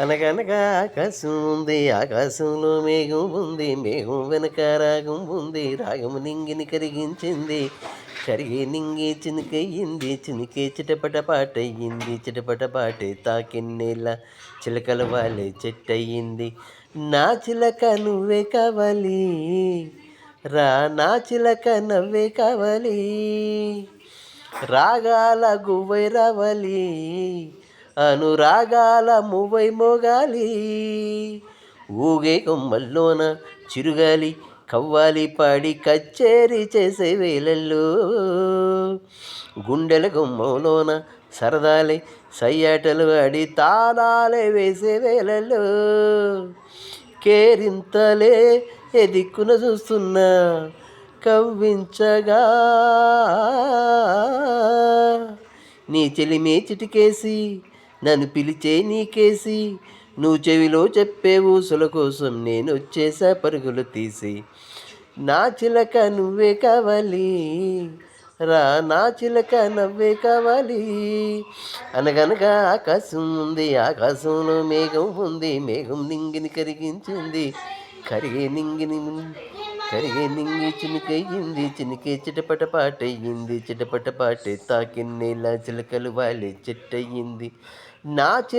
అనగనగా ఆకాశం ఉంది, ఆకాశంలో మేఘం ఉంది, మేఘం వెనక రాగం ఉంది, రాగము నింగిని కరిగించింది, కరిగే నింగి చినుకయ్యింది, చినుకే చిటపట పాటయ్యింది, చిటపట పాటే తాకిన్నేల చిలకల వాలే చెట్టయింది. నా చిలక నువ్వే కావాలి, రా నా చిలక నవ్వే కావాలి, రాగాల గువ్వై రావాలి, అనురాగాల మువ్వై మోగాలి, ఊగే కొమ్మల్లోన చిరుగాలి కవ్వాలి పాడి కచ్చేరి చేసే వేళల్లో, గుండెల గుమ్మంలోన సరదాలే సయ్యాటలు ఆడి తాళాలే వేసే వేళల్లో, కేరింతలే ఏ దిక్కున చూస్తున్నా కవ్వించగా, నీ చెలిమే చిటికేసి నన్ను పిలిచే నీకేసి, నువ్వు చెవిలో చెప్పే ఊసుల కోసం నేను వచ్చేసా పరుగులు తీసి. నా చిలక నువ్వే కావాలి, రా నా చిలక నవ్వే కావాలి. అనగనగా ఆకాశం ఉంది, ఆకాశంలో మేఘం ఉంది, మేఘం నింగిని కరిగించింది, కరిగే నింగిని కరిగే నింగి చినుకయ్యింది, చినుకే చిటపట పాటయ్యింది, చిటపట పాటే తాకిన్నేలా చిలకలు వాలే చెట్టయ్యింది. నా